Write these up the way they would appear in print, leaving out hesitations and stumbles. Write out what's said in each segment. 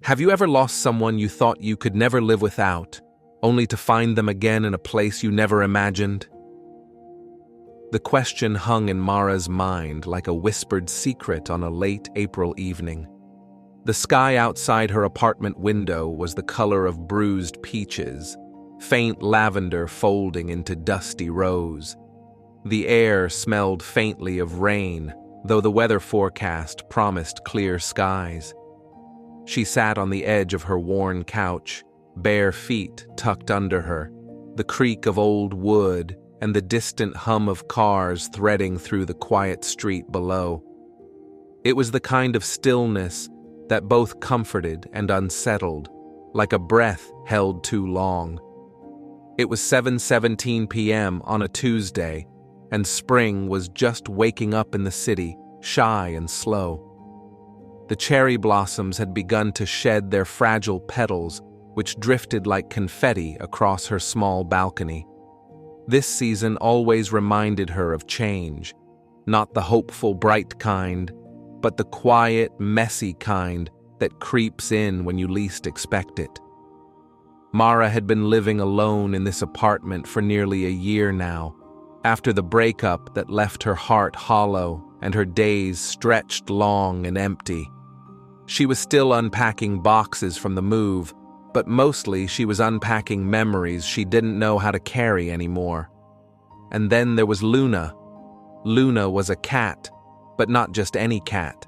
Have you ever lost someone you thought you could never live without, only to find them again in a place you never imagined? The question hung in Mara's mind like a whispered secret on a late April evening. The sky outside her apartment window was the color of bruised peaches, faint lavender folding into dusty rose. The air smelled faintly of rain, though the weather forecast promised clear skies. She sat on the edge of her worn couch, bare feet tucked under her, the creak of old wood and the distant hum of cars threading through the quiet street below. It was the kind of stillness that both comforted and unsettled, like a breath held too long. It was 7:17 p.m. on a Tuesday, and spring was just waking up in the city, shy and slow. The cherry blossoms had begun to shed their fragile petals, which drifted like confetti across her small balcony. This season always reminded her of change, not the hopeful, bright kind, but the quiet, messy kind that creeps in when you least expect it. Mara had been living alone in this apartment for nearly a year now, after the breakup that left her heart hollow and her days stretched long and empty. She was still unpacking boxes from the move, but mostly she was unpacking memories she didn't know how to carry anymore. And then there was Luna. Luna was a cat, but not just any cat.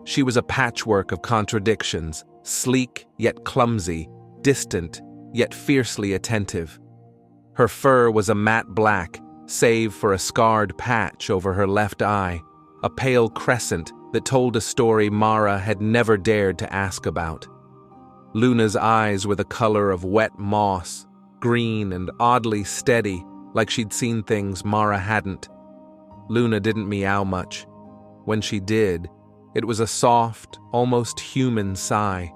She was a patchwork of contradictions, sleek yet clumsy, distant yet fiercely attentive. Her fur was a matte black, save for a scarred patch over her left eye, a pale crescent that told a story Mara had never dared to ask about. Luna's eyes were the color of wet moss, green and oddly steady, like she'd seen things Mara hadn't. Luna didn't meow much. When she did, it was a soft, almost human sigh.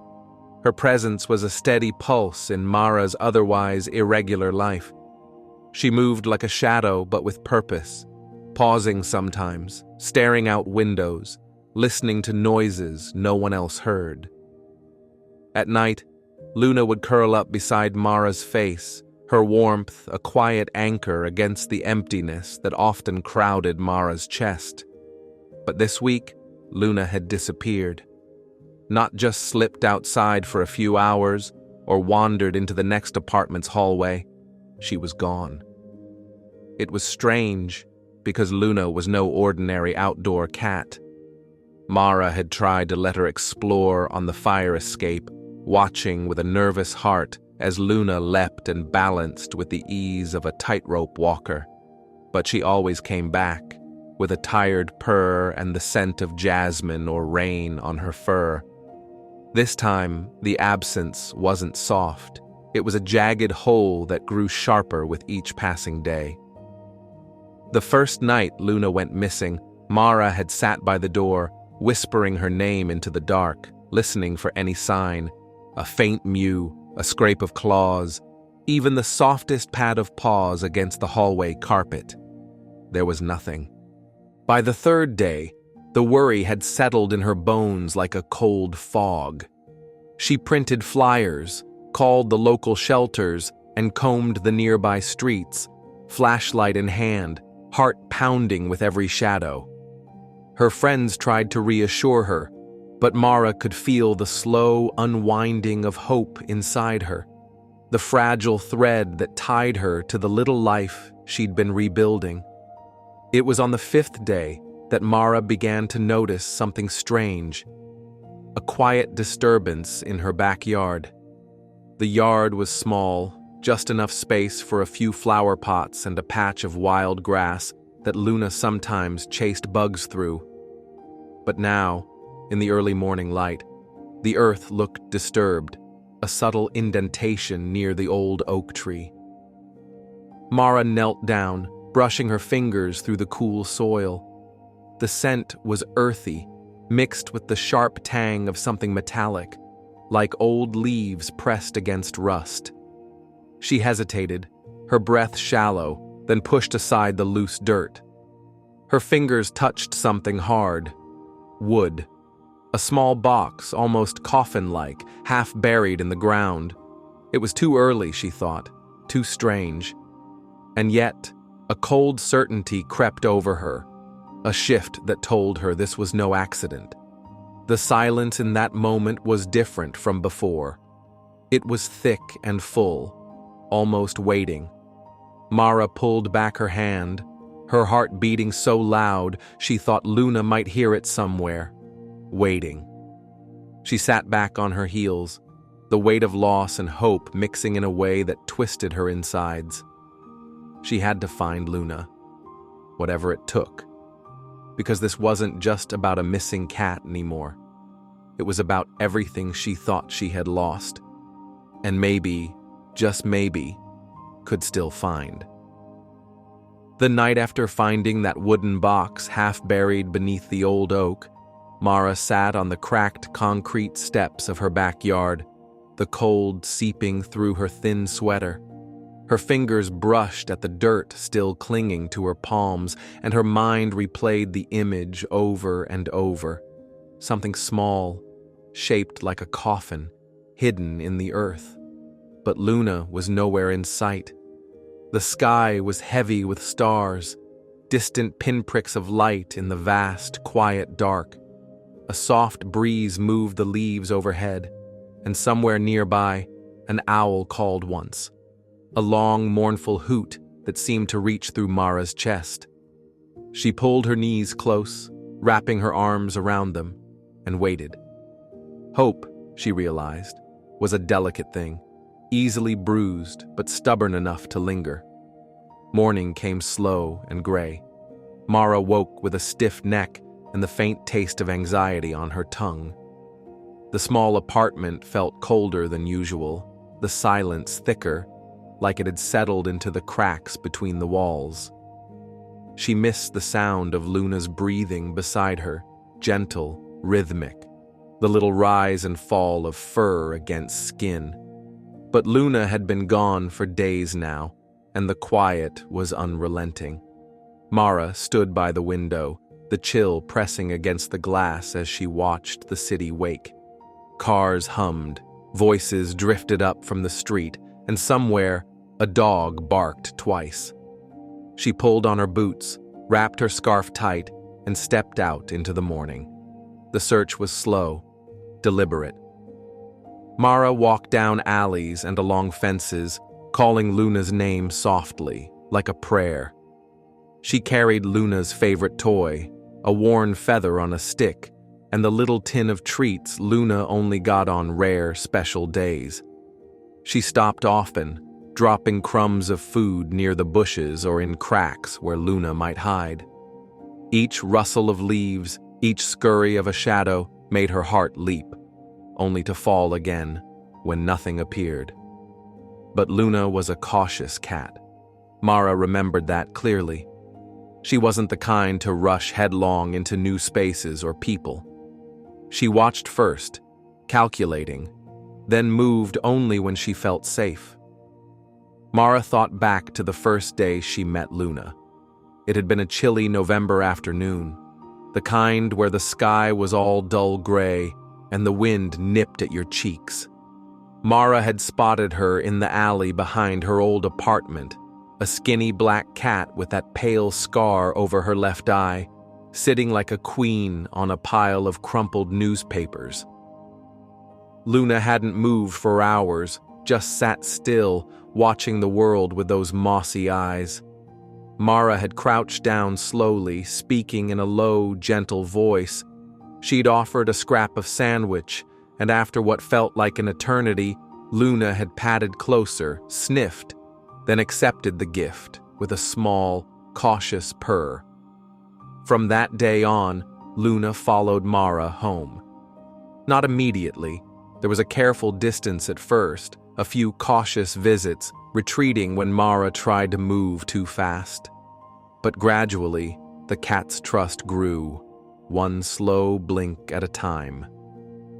Her presence was a steady pulse in Mara's otherwise irregular life. She moved like a shadow but with purpose, pausing sometimes, staring out windows, listening to noises no one else heard. At night, Luna would curl up beside Mara's face, her warmth a quiet anchor against the emptiness that often crowded Mara's chest. But this week, Luna had disappeared. Not just slipped outside for a few hours or wandered into the next apartment's hallway. She was gone. It was strange, because Luna was no ordinary outdoor cat. Mara had tried to let her explore on the fire escape, watching with a nervous heart as Luna leapt and balanced with the ease of a tightrope walker. But she always came back, with a tired purr and the scent of jasmine or rain on her fur. This time, the absence wasn't soft. It was a jagged hole that grew sharper with each passing day. The first night Luna went missing, Mara had sat by the door, whispering her name into the dark, listening for any sign, a faint mew, a scrape of claws, even the softest pad of paws against the hallway carpet. There was nothing. By the third day, the worry had settled in her bones like a cold fog. She printed flyers, called the local shelters, and combed the nearby streets, flashlight in hand, heart pounding with every shadow. Her friends tried to reassure her, but Mara could feel the slow unwinding of hope inside her, the fragile thread that tied her to the little life she'd been rebuilding. It was on the fifth day that Mara began to notice something strange, a quiet disturbance in her backyard. The yard was small, just enough space for a few flower pots and a patch of wild grass that Luna sometimes chased bugs through. But now, in the early morning light, the earth looked disturbed, a subtle indentation near the old oak tree. Mara knelt down, brushing her fingers through the cool soil. The scent was earthy, mixed with the sharp tang of something metallic, like old leaves pressed against rust. She hesitated, her breath shallow, then pushed aside the loose dirt. Her fingers touched something hard. Wood. A small box, almost coffin-like, half buried in the ground. It was too early, she thought, too strange. And yet, a cold certainty crept over her, a shift that told her this was no accident. The silence in that moment was different from before. It was thick and full, almost waiting. Mara pulled back her hand, her heart beating so loud she thought Luna might hear it somewhere. Waiting. She sat back on her heels, the weight of loss and hope mixing in a way that twisted her insides. She had to find Luna, whatever it took, because this wasn't just about a missing cat anymore. It was about everything she thought she had lost, and maybe, just maybe, could still find. The night after finding that wooden box half buried beneath the old oak, Mara sat on the cracked concrete steps of her backyard, the cold seeping through her thin sweater. Her fingers brushed at the dirt still clinging to her palms, and her mind replayed the image over and over. Something small, shaped like a coffin, hidden in the earth. But Luna was nowhere in sight. The sky was heavy with stars, distant pinpricks of light in the vast, quiet dark. A soft breeze moved the leaves overhead, and somewhere nearby, an owl called once. A long, mournful hoot that seemed to reach through Mara's chest. She pulled her knees close, wrapping her arms around them, and waited. Hope, she realized, was a delicate thing, easily bruised but stubborn enough to linger. Morning came slow and gray. Mara woke with a stiff neck and the faint taste of anxiety on her tongue. The small apartment felt colder than usual, the silence thicker, like it had settled into the cracks between the walls. She missed the sound of Luna's breathing beside her, gentle, rhythmic, the little rise and fall of fur against skin. But Luna had been gone for days now, and the quiet was unrelenting. Mara stood by the window, the chill pressing against the glass as she watched the city wake. Cars hummed, voices drifted up from the street, and somewhere, a dog barked twice. She pulled on her boots, wrapped her scarf tight, and stepped out into the morning. The search was slow, deliberate. Mara walked down alleys and along fences, calling Luna's name softly, like a prayer. She carried Luna's favorite toy, a worn feather on a stick, and the little tin of treats Luna only got on rare, special days. She stopped often, dropping crumbs of food near the bushes or in cracks where Luna might hide. Each rustle of leaves, each scurry of a shadow made her heart leap, only to fall again when nothing appeared. But Luna was a cautious cat. Mara remembered that clearly. She wasn't the kind to rush headlong into new spaces or people. She watched first, calculating, then moved only when she felt safe. Mara thought back to the first day she met Luna. It had been a chilly November afternoon, the kind where the sky was all dull gray and the wind nipped at your cheeks. Mara had spotted her in the alley behind her old apartment, a skinny black cat with that pale scar over her left eye, sitting like a queen on a pile of crumpled newspapers. Luna hadn't moved for hours, just sat still, watching the world with those mossy eyes. Mara had crouched down slowly, speaking in a low, gentle voice. She'd offered a scrap of sandwich, and after what felt like an eternity, Luna had padded closer, sniffed, then accepted the gift with a small, cautious purr. From that day on, Luna followed Mara home. Not immediately. There was a careful distance at first, a few cautious visits, retreating when Mara tried to move too fast. But gradually, the cat's trust grew, one slow blink at a time.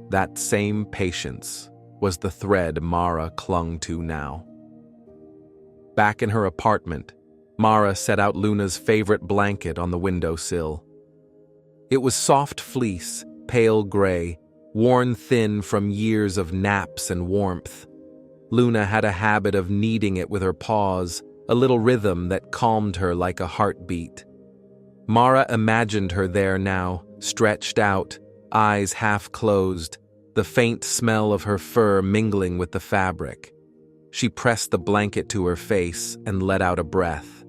That same patience was the thread Mara clung to now. Back in her apartment, Mara set out Luna's favorite blanket on the windowsill. It was soft fleece, pale gray, worn thin from years of naps and warmth. Luna had a habit of kneading it with her paws, a little rhythm that calmed her like a heartbeat. Mara imagined her there now, stretched out, eyes half closed, the faint smell of her fur mingling with the fabric. She pressed the blanket to her face and let out a breath.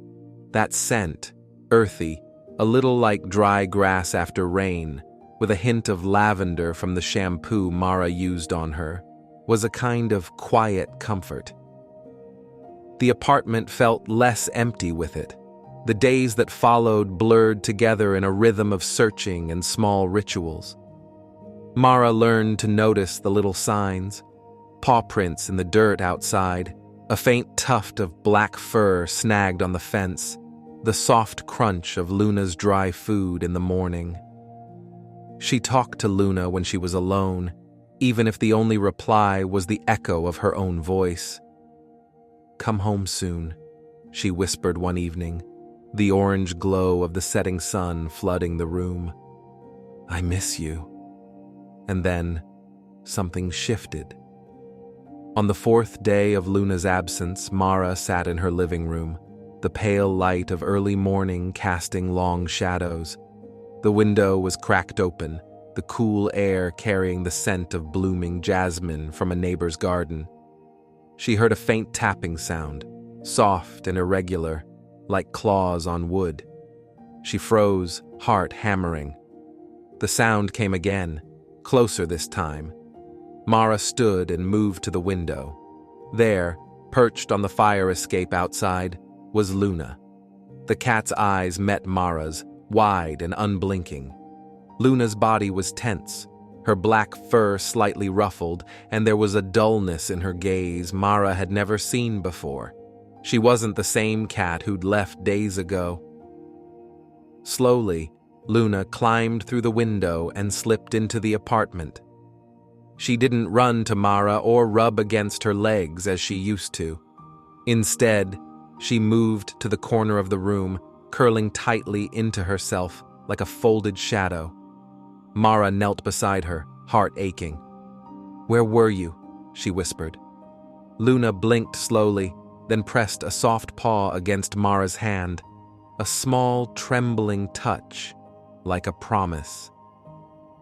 That scent, earthy, a little like dry grass after rain, with a hint of lavender from the shampoo Mara used on her, was a kind of quiet comfort. The apartment felt less empty with it. The days that followed blurred together in a rhythm of searching and small rituals. Mara learned to notice the little signs: paw prints in the dirt outside, a faint tuft of black fur snagged on the fence, the soft crunch of Luna's dry food in the morning. She talked to Luna when she was alone, even if the only reply was the echo of her own voice. "Come home soon," she whispered one evening, the orange glow of the setting sun flooding the room. "I miss you." And then, something shifted. On the fourth day of Luna's absence, Mara sat in her living room, the pale light of early morning casting long shadows. The window was cracked open, the cool air carrying the scent of blooming jasmine from a neighbor's garden. She heard a faint tapping sound, soft and irregular, like claws on wood. She froze, heart hammering. The sound came again, closer this time. Mara stood and moved to the window. There, perched on the fire escape outside, was Luna. The cat's eyes met Mara's, wide and unblinking. Luna's body was tense, her black fur slightly ruffled, and there was a dullness in her gaze Mara had never seen before. She wasn't the same cat who'd left days ago. Slowly, Luna climbed through the window and slipped into the apartment. She didn't run to Mara or rub against her legs as she used to. Instead, she moved to the corner of the room, curling tightly into herself like a folded shadow. Mara knelt beside her, heart aching. "Where were you?" she whispered. Luna blinked slowly, then pressed a soft paw against Mara's hand, a small, trembling touch, like a promise.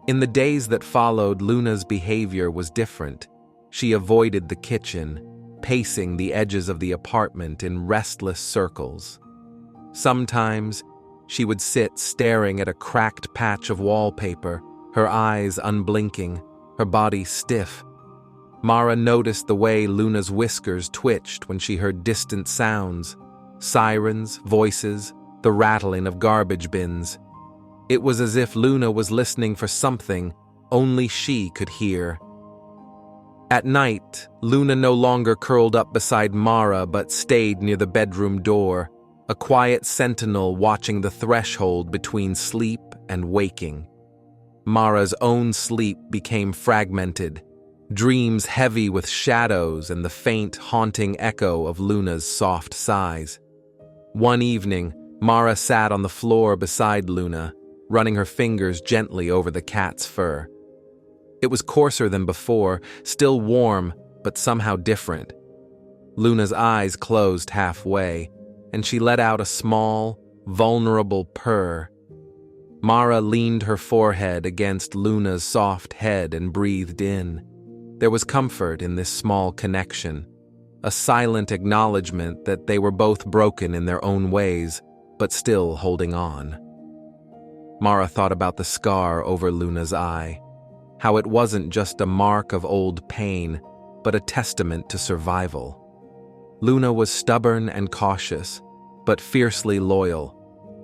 In the days that followed, Luna's behavior was different. She avoided the kitchen, pacing the edges of the apartment in restless circles. Sometimes, she would sit staring at a cracked patch of wallpaper, her eyes unblinking, her body stiff. Mara noticed the way Luna's whiskers twitched when she heard distant sounds, sirens, voices, the rattling of garbage bins. It was as if Luna was listening for something only she could hear. At night, Luna no longer curled up beside Mara but stayed near the bedroom door, a quiet sentinel watching the threshold between sleep and waking. Mara's own sleep became fragmented, dreams heavy with shadows and the faint, haunting echo of Luna's soft sighs. One evening, Mara sat on the floor beside Luna, running her fingers gently over the cat's fur. It was coarser than before, still warm, but somehow different. Luna's eyes closed halfway, and she let out a small, vulnerable purr. Mara leaned her forehead against Luna's soft head and breathed in. There was comfort in this small connection, a silent acknowledgement that they were both broken in their own ways, but still holding on. Mara thought about the scar over Luna's eye, how it wasn't just a mark of old pain, but a testament to survival. Luna was stubborn and cautious, but fiercely loyal,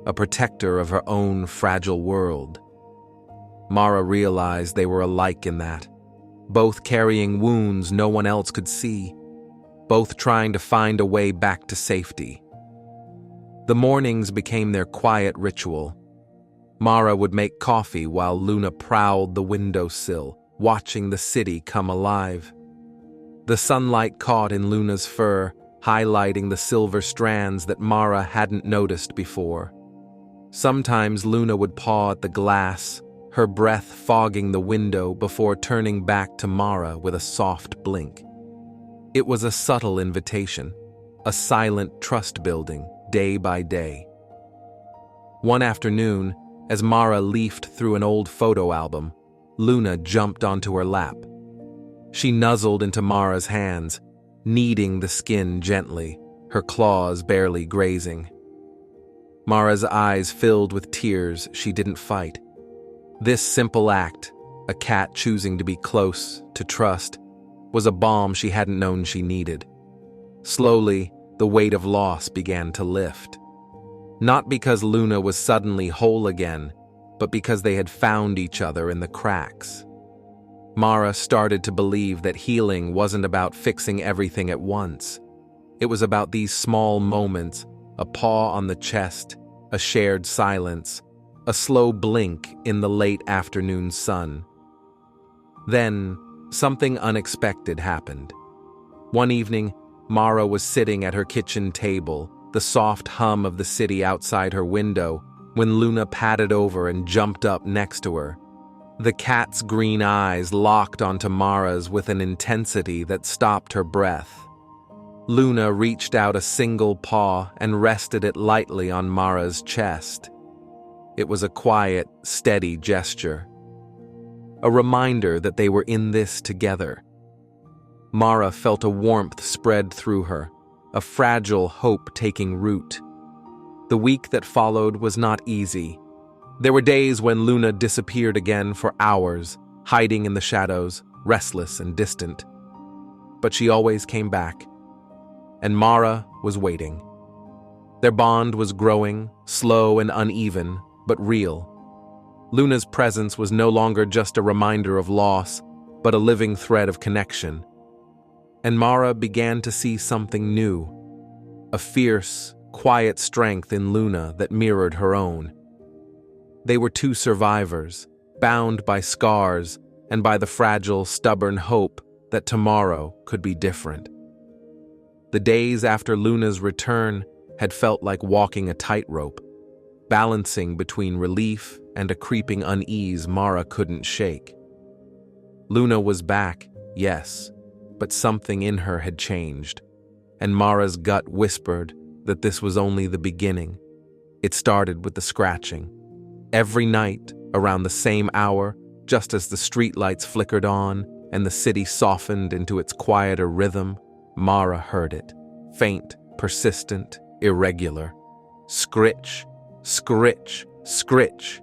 a protector of her own fragile world. Mara realized they were alike in that, both carrying wounds no one else could see, both trying to find a way back to safety. The mornings became their quiet ritual. Mara would make coffee while Luna prowled the windowsill, watching the city come alive. The sunlight caught in Luna's fur, highlighting the silver strands that Mara hadn't noticed before. Sometimes Luna would paw at the glass, her breath fogging the window before turning back to Mara with a soft blink. It was a subtle invitation, a silent trust building, day by day. One afternoon, as Mara leafed through an old photo album, Luna jumped onto her lap. She nuzzled into Mara's hands, kneading the skin gently, her claws barely grazing. Mara's eyes filled with tears she didn't fight. This simple act, a cat choosing to be close, to trust, was a balm she hadn't known she needed. Slowly, the weight of loss began to lift. Not because Luna was suddenly whole again, but because they had found each other in the cracks. Mara started to believe that healing wasn't about fixing everything at once. It was about these small moments, a paw on the chest, a shared silence, a slow blink in the late afternoon sun. Then, something unexpected happened. One evening, Mara was sitting at her kitchen table, the soft hum of the city outside her window, when Luna padded over and jumped up next to her. The cat's green eyes locked onto Mara's with an intensity that stopped her breath. Luna reached out a single paw and rested it lightly on Mara's chest. It was a quiet, steady gesture. A reminder that they were in this together. Mara felt a warmth spread through her, a fragile hope taking root. The week that followed was not easy. There were days when Luna disappeared again for hours, hiding in the shadows, restless and distant. But she always came back. And Mara was waiting. Their bond was growing, slow and uneven, but real. Luna's presence was no longer just a reminder of loss, but a living thread of connection. And Mara began to see something new, a fierce, quiet strength in Luna that mirrored her own. They were two survivors, bound by scars and by the fragile, stubborn hope that tomorrow could be different. The days after Luna's return had felt like walking a tightrope, balancing between relief and a creeping unease Mara couldn't shake. Luna was back, yes, but something in her had changed, and Mara's gut whispered that this was only the beginning. It started with the scratching. Every night, around the same hour, just as the streetlights flickered on and the city softened into its quieter rhythm, Mara heard it. Faint, persistent, irregular. Scritch, scritch, scritch.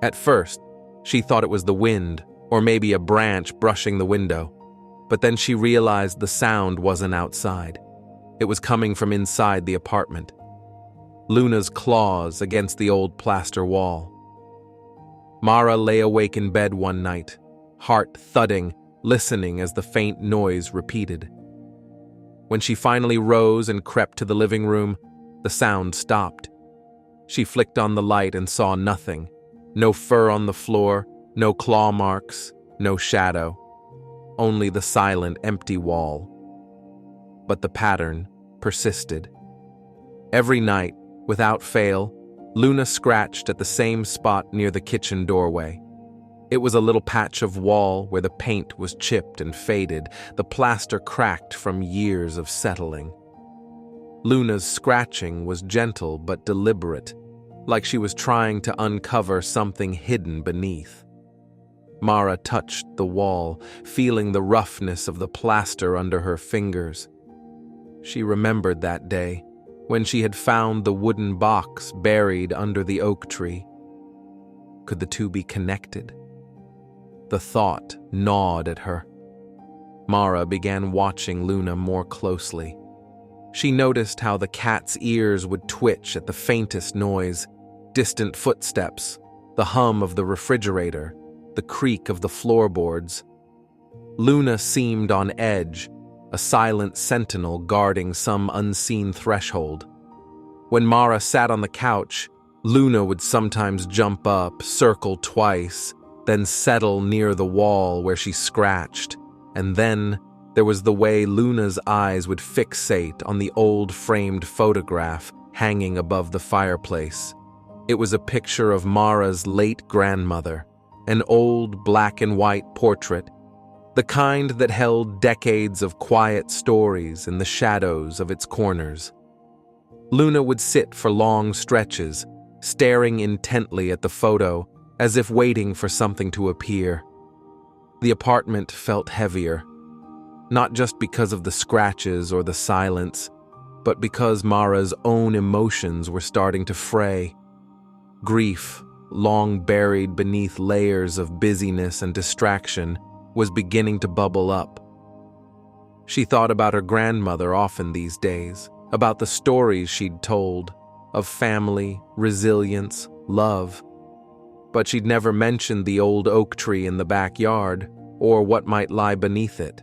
At first, she thought it was the wind, or maybe a branch brushing the window. But then she realized the sound wasn't outside. It was coming from inside the apartment. Luna's claws against the old plaster wall. Mara lay awake in bed one night, heart thudding, listening as the faint noise repeated. When she finally rose and crept to the living room, the sound stopped. She flicked on the light and saw nothing. No fur on the floor, no claw marks, no shadow. Only the silent, empty wall. But the pattern persisted. Every night, without fail, Luna scratched at the same spot near the kitchen doorway. It was a little patch of wall where the paint was chipped and faded, the plaster cracked from years of settling. Luna's scratching was gentle but deliberate, like she was trying to uncover something hidden beneath. Mara touched the wall, feeling the roughness of the plaster under her fingers. She remembered that day, when she had found the wooden box buried under the oak tree. Could the two be connected? The thought gnawed at her. Mara began watching Luna more closely. She noticed how the cat's ears would twitch at the faintest noise, distant footsteps, the hum of the refrigerator, the creak of the floorboards. Luna seemed on edge, a silent sentinel guarding some unseen threshold. When Mara sat on the couch, Luna would sometimes jump up, circle twice, then settle near the wall where she scratched, and then there was the way Luna's eyes would fixate on the old framed photograph hanging above the fireplace. It was a picture of Mara's late grandmother, an old black and white portrait, the kind that held decades of quiet stories in the shadows of its corners. Luna would sit for long stretches, staring intently at the photo, as if waiting for something to appear. The apartment felt heavier, not just because of the scratches or the silence, but because Mara's own emotions were starting to fray. Grief, long buried beneath layers of busyness and distraction, was beginning to bubble up. She thought about her grandmother often these days, about the stories she'd told, of family, resilience, love. But she'd never mentioned the old oak tree in the backyard, or what might lie beneath it.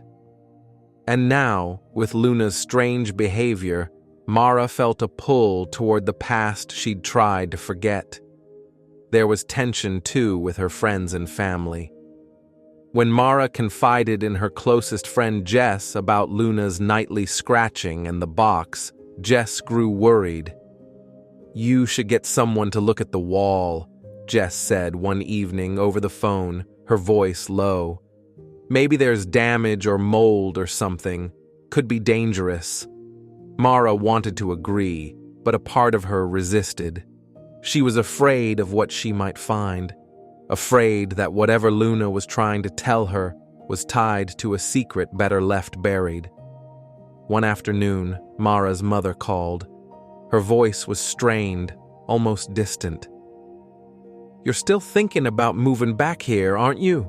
And now, with Luna's strange behavior, Mara felt a pull toward the past she'd tried to forget. There was tension, too, with her friends and family. When Mara confided in her closest friend Jess about Luna's nightly scratching and the box, Jess grew worried. "You should get someone to look at the wall," Jess said one evening over the phone, her voice low. "Maybe there's damage or mold or something. Could be dangerous." Mara wanted to agree, but a part of her resisted. She was afraid of what she might find, afraid that whatever Luna was trying to tell her was tied to a secret better left buried. One afternoon, Mara's mother called. Her voice was strained, almost distant. "You're still thinking about moving back here, aren't you?"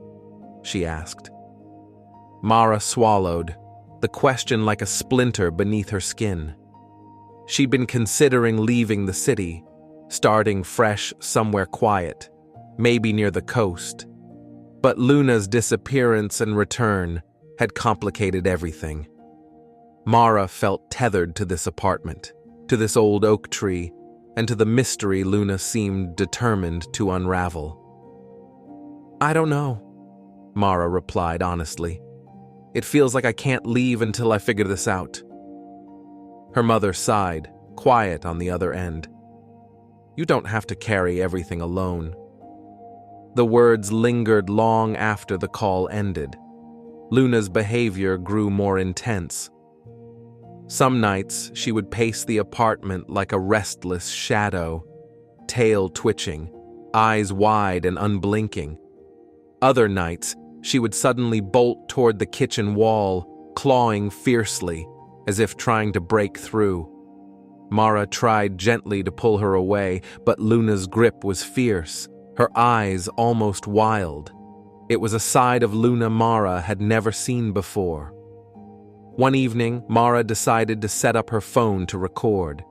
she asked. Mara swallowed, the question like a splinter beneath her skin. She'd been considering leaving the city, starting fresh somewhere quiet, maybe near the coast. But Luna's disappearance and return had complicated everything. Mara felt tethered to this apartment, to this old oak tree, and to the mystery Luna seemed determined to unravel. "I don't know," Mara replied honestly. "It feels like I can't leave until I figure this out." Her mother sighed, quiet on the other end. "You don't have to carry everything alone." The words lingered long after the call ended. Luna's behavior grew more intense. Some nights, she would pace the apartment like a restless shadow, tail twitching, eyes wide and unblinking. Other nights, she would suddenly bolt toward the kitchen wall, clawing fiercely, as if trying to break through. Mara tried gently to pull her away, but Luna's grip was fierce, her eyes almost wild. It was a side of Luna Mara had never seen before. One evening, Mara decided to set up her phone to record.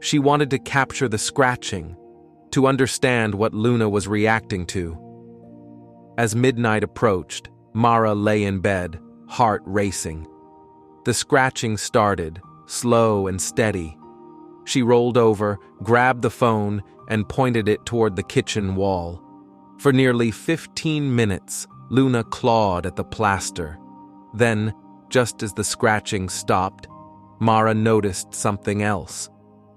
She wanted to capture the scratching, to understand what Luna was reacting to. As midnight approached, Mara lay in bed, heart racing. The scratching started, slow and steady. She rolled over, grabbed the phone, and pointed it toward the kitchen wall. For nearly 15 minutes, Luna clawed at the plaster. Then, just as the scratching stopped, Mara noticed something else.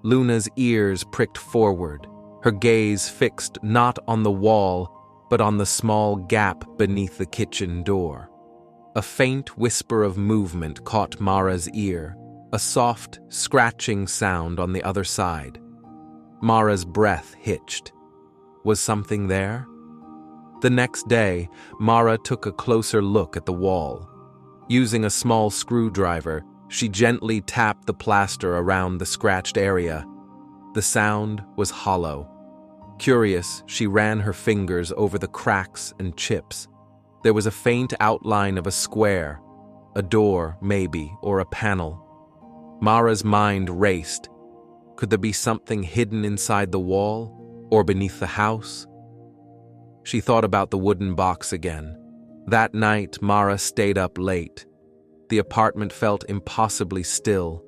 Luna's ears pricked forward, her gaze fixed not on the wall, but on the small gap beneath the kitchen door. A faint whisper of movement caught Mara's ear, a soft, scratching sound on the other side. Mara's breath hitched. Was something there? The next day, Mara took a closer look at the wall. Using a small screwdriver, she gently tapped the plaster around the scratched area. The sound was hollow. Curious, she ran her fingers over the cracks and chips. There was a faint outline of a square, a door, maybe, or a panel. Mara's mind raced. Could there be something hidden inside the wall, or beneath the house? She thought about the wooden box again. That night, Mara stayed up late. The apartment felt impossibly still,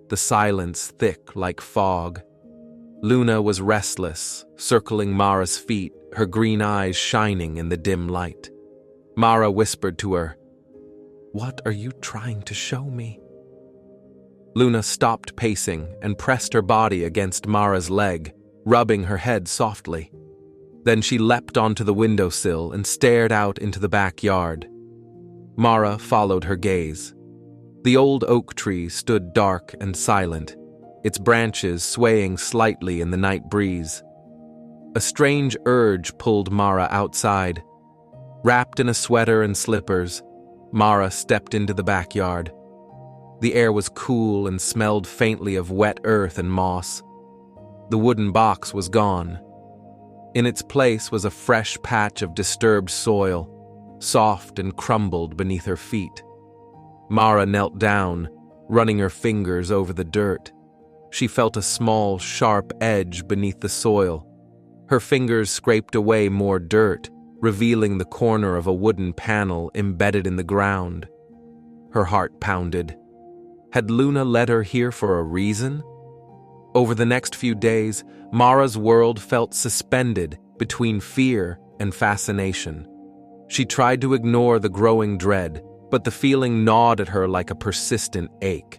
the silence thick like fog. Luna was restless, circling Mara's feet, her green eyes shining in the dim light. Mara whispered to her, "What are you trying to show me?" Luna stopped pacing and pressed her body against Mara's leg. rubbing her head softly. Then she leapt onto the windowsill and stared out into the backyard. Mara followed her gaze. The old oak tree stood dark and silent, its branches swaying slightly in the night breeze. A strange urge pulled Mara outside. Wrapped in a sweater and slippers, Mara stepped into the backyard. The air was cool and smelled faintly of wet earth and moss. The wooden box was gone. In its place was a fresh patch of disturbed soil, soft and crumbled beneath her feet. Mara knelt down, running her fingers over the dirt. She felt a small, sharp edge beneath the soil. Her fingers scraped away more dirt, revealing the corner of a wooden panel embedded in the ground. Her heart pounded. Had Luna led her here for a reason? Over the next few days, Mara's world felt suspended between fear and fascination. She tried to ignore the growing dread, but the feeling gnawed at her like a persistent ache.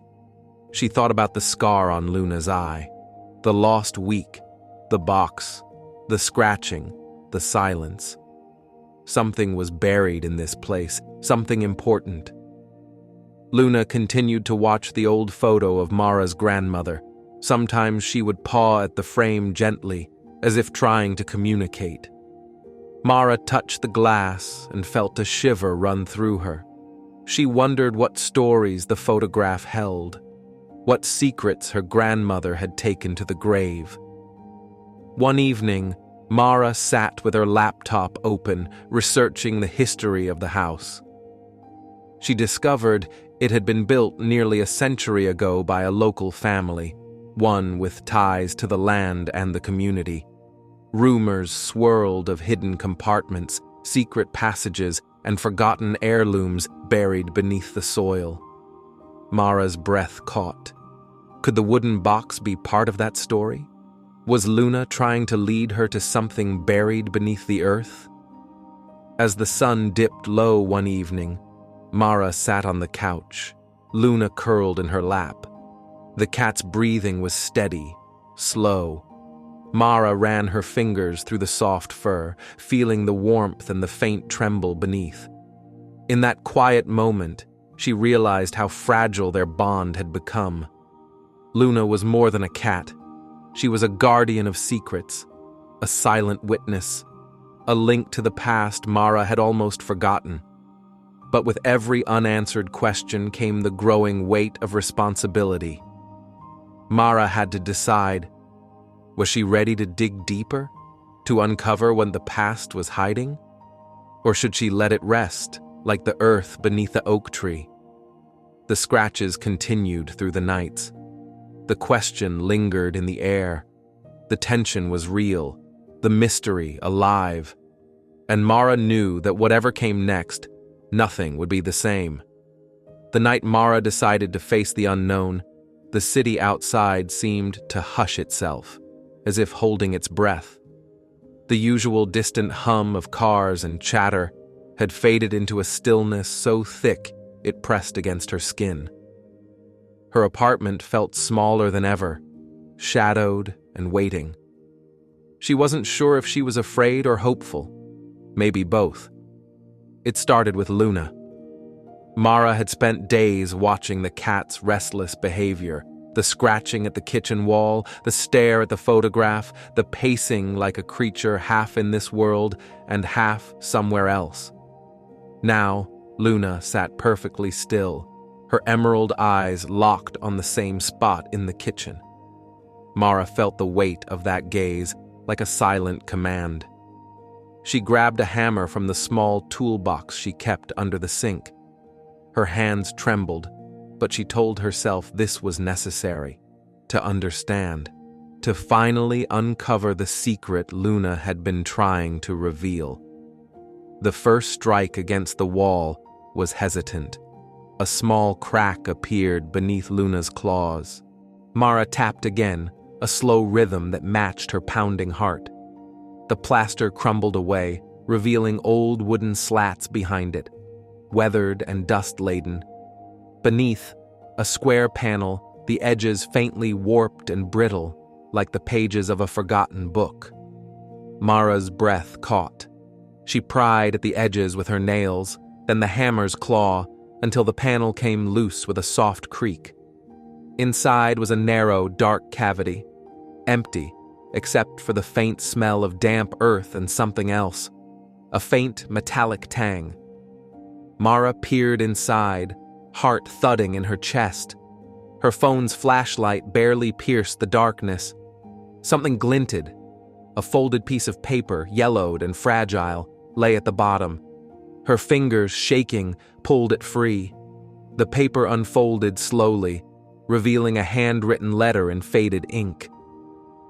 She thought about the scar on Luna's eye, the lost week, the box, the scratching, the silence. Something was buried in this place, something important. Luna continued to watch the old photo of Mara's grandmother. Sometimes she would paw at the frame gently, as if trying to communicate. Mara touched the glass and felt a shiver run through her. She wondered what stories the photograph held, what secrets her grandmother had taken to the grave. One evening, Mara sat with her laptop open, researching the history of the house. She discovered it had been built nearly a century ago by a local family, one with ties to the land and the community. Rumors swirled of hidden compartments, secret passages, and forgotten heirlooms buried beneath the soil. Mara's breath caught. Could the wooden box be part of that story? Was Luna trying to lead her to something buried beneath the earth? As the sun dipped low one evening, Mara sat on the couch, Luna curled in her lap. The cat's breathing was steady, slow. Mara ran her fingers through the soft fur, feeling the warmth and the faint tremble beneath. In that quiet moment, she realized how fragile their bond had become. Luna was more than a cat. She was a guardian of secrets, a silent witness, a link to the past Mara had almost forgotten. But with every unanswered question came the growing weight of responsibility. Mara had to decide. Was she ready to dig deeper, to uncover what the past was hiding? Or should she let it rest, like the earth beneath the oak tree? The scratches continued through the nights. The question lingered in the air. The tension was real, the mystery alive. And Mara knew that whatever came next, nothing would be the same. The night Mara decided to face the unknown, the city outside seemed to hush itself, as if holding its breath. The usual distant hum of cars and chatter had faded into a stillness so thick it pressed against her skin. Her apartment felt smaller than ever, shadowed and waiting. She wasn't sure if she was afraid or hopeful, maybe both. It started with Luna. Mara had spent days watching the cat's restless behavior, the scratching at the kitchen wall, the stare at the photograph, the pacing like a creature half in this world and half somewhere else. Now, Luna sat perfectly still, her emerald eyes locked on the same spot in the kitchen. Mara felt the weight of that gaze like a silent command. She grabbed a hammer from the small toolbox she kept under the sink. Her hands trembled, but she told herself this was necessary, to understand, to finally uncover the secret Luna had been trying to reveal. The first strike against the wall was hesitant. A small crack appeared beneath Luna's claws. Mara tapped again, a slow rhythm that matched her pounding heart. The plaster crumbled away, revealing old wooden slats behind it, weathered and dust-laden. Beneath, a square panel, the edges faintly warped and brittle, like the pages of a forgotten book. Mara's breath caught. She pried at the edges with her nails, then the hammer's claw, until the panel came loose with a soft creak. Inside was a narrow, dark cavity, empty, except for the faint smell of damp earth and something else, a faint metallic tang. Mara peered inside, heart thudding in her chest. Her phone's flashlight barely pierced the darkness. Something glinted. A folded piece of paper, yellowed and fragile, lay at the bottom. Her fingers, shaking, pulled it free. The paper unfolded slowly, revealing a handwritten letter in faded ink.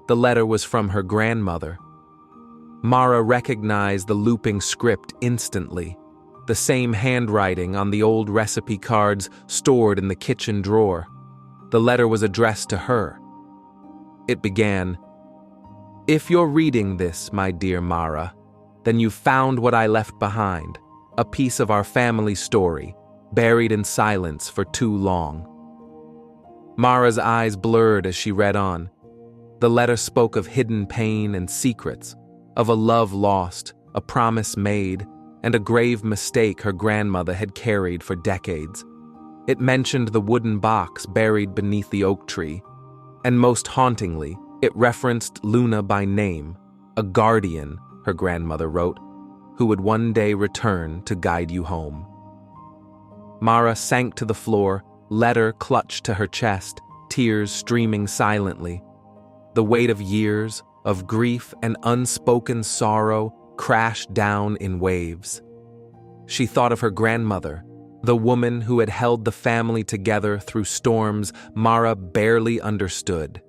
The letter was from her grandmother. Mara recognized the looping script instantly, the same handwriting on the old recipe cards stored in the kitchen drawer. The letter was addressed to her. It began, "If you're reading this, my dear Mara, then you've found what I left behind, a piece of our family story, buried in silence for too long." Mara's eyes blurred as she read on. The letter spoke of hidden pain and secrets, of a love lost, a promise made, and a grave mistake her grandmother had carried for decades. It mentioned the wooden box buried beneath the oak tree, and most hauntingly, it referenced Luna by name, a guardian, her grandmother wrote, who would one day return to guide you home. Mara sank to the floor, letter clutched to her chest, tears streaming silently. The weight of years, of grief and unspoken sorrow, crashed down in waves. She thought of her grandmother, the woman who had held the family together through storms Mara barely understood.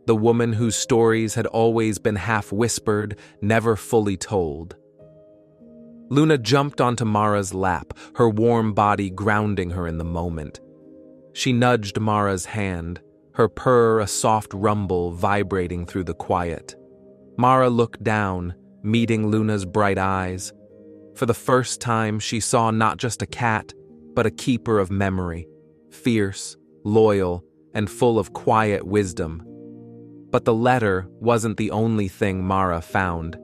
The woman whose stories had always been half-whispered, never fully told. Luna jumped onto Mara's lap, her warm body grounding her in the moment. She nudged Mara's hand, her purr a soft rumble vibrating through the quiet. Mara looked down, meeting Luna's bright eyes. For the first time, she saw not just a cat, but a keeper of memory, fierce, loyal, and full of quiet wisdom. But the letter wasn't the only thing Mara found.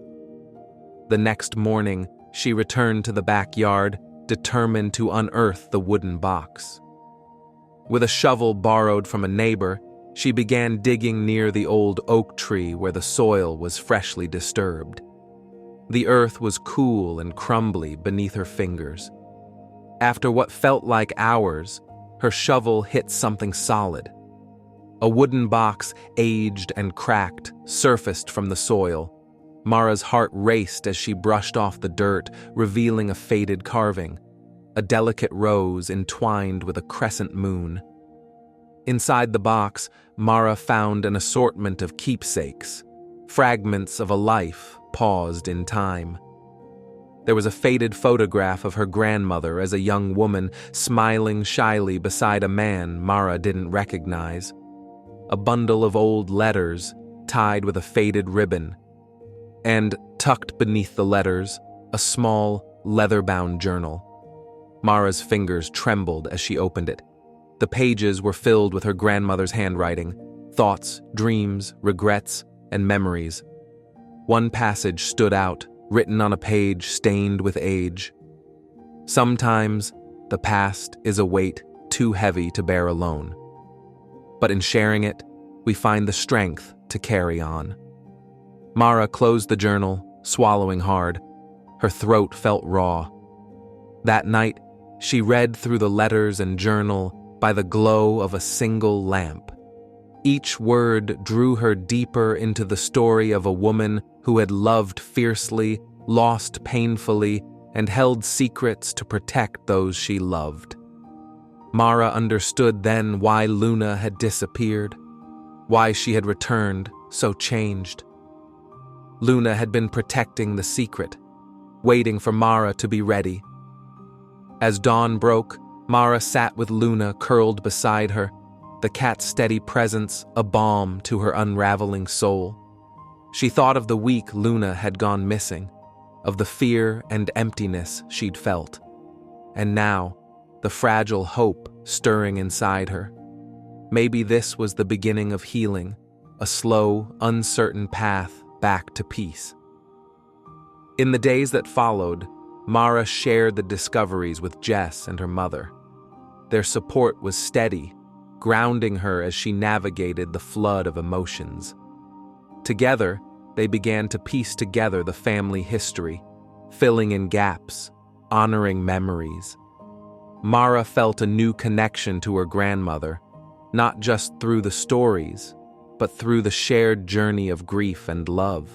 The next morning, she returned to the backyard, determined to unearth the wooden box. With a shovel borrowed from a neighbor, she began digging near the old oak tree where the soil was freshly disturbed. The earth was cool and crumbly beneath her fingers. After what felt like hours, her shovel hit something solid. A wooden box, aged and cracked, surfaced from the soil. Mara's heart raced as she brushed off the dirt, revealing a faded carving, a delicate rose entwined with a crescent moon. Inside the box, Mara found an assortment of keepsakes, fragments of a life paused in time. There was a faded photograph of her grandmother as a young woman smiling shyly beside a man Mara didn't recognize. A bundle of old letters tied with a faded ribbon. And, tucked beneath the letters, a small, leather-bound journal. Mara's fingers trembled as she opened it. The pages were filled with her grandmother's handwriting, thoughts, dreams, regrets, and memories. One passage stood out, written on a page stained with age. Sometimes, the past is a weight too heavy to bear alone. But in sharing it, we find the strength to carry on. Mara closed the journal, swallowing hard. Her throat felt raw. That night, she read through the letters and journal by the glow of a single lamp. Each word drew her deeper into the story of a woman who had loved fiercely, lost painfully, and held secrets to protect those she loved. Mara understood then why Luna had disappeared, why she had returned so changed. Luna had been protecting the secret, waiting for Mara to be ready. As dawn broke, Mara sat with Luna curled beside her, the cat's steady presence a balm to her unraveling soul. She thought of the week Luna had gone missing, of the fear and emptiness she'd felt, and now, the fragile hope stirring inside her. Maybe this was the beginning of healing, a slow, uncertain path back to peace. In the days that followed, Mara shared the discoveries with Jess and her mother. Their support was steady, grounding her as she navigated the flood of emotions. Together, they began to piece together the family history, filling in gaps, honoring memories. Mara felt a new connection to her grandmother, not just through the stories, but through the shared journey of grief and love.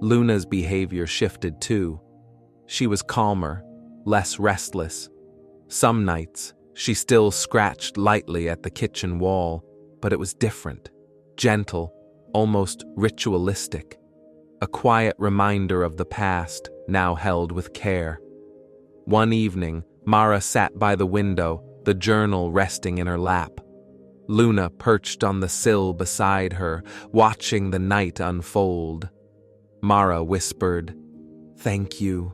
Luna's behavior shifted too. She was calmer, less restless. Some nights, she still scratched lightly at the kitchen wall, but it was different, gentle, almost ritualistic. A quiet reminder of the past, now held with care. One evening, Mara sat by the window, the journal resting in her lap. Luna perched on the sill beside her, watching the night unfold. Mara whispered, "Thank you."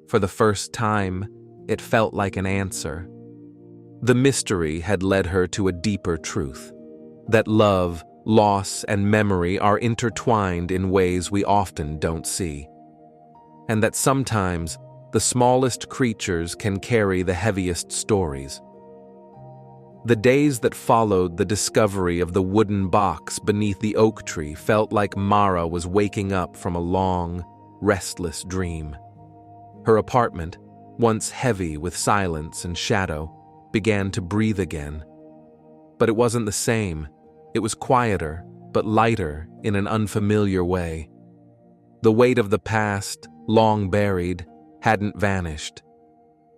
For the first time, it felt like an answer. The mystery had led her to a deeper truth, that love, loss, and memory are intertwined in ways we often don't see. And that sometimes, the smallest creatures can carry the heaviest stories. The days that followed the discovery of the wooden box beneath the oak tree felt like Mara was waking up from a long, restless dream. Her apartment, once heavy with silence and shadow, began to breathe again. But it wasn't the same. It was quieter, but lighter in an unfamiliar way. The weight of the past, long buried, hadn't vanished.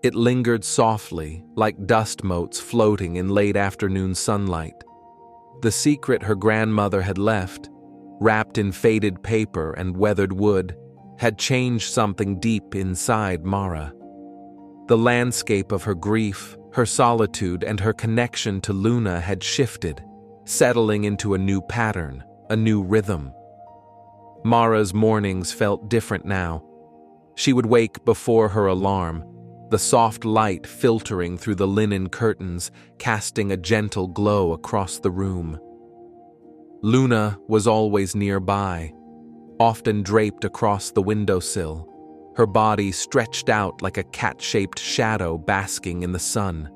It lingered softly, like dust motes floating in late afternoon sunlight. The secret her grandmother had left, wrapped in faded paper and weathered wood, had changed something deep inside Mara. The landscape of her grief, her solitude, and her connection to Luna had shifted, settling into a new pattern, a new rhythm. Mara's mornings felt different now. She would wake before her alarm, the soft light filtering through the linen curtains, casting a gentle glow across the room. Luna was always nearby, often draped across the windowsill, her body stretched out like a cat-shaped shadow basking in the sun.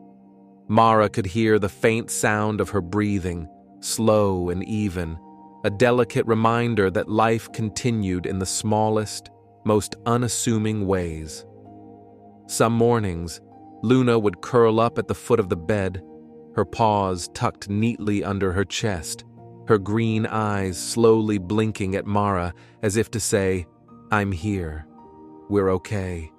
Mara could hear the faint sound of her breathing, slow and even, a delicate reminder that life continued in the smallest, most unassuming ways. Some mornings, Luna would curl up at the foot of the bed, her paws tucked neatly under her chest, her green eyes slowly blinking at Mara as if to say, "I'm here. We're okay."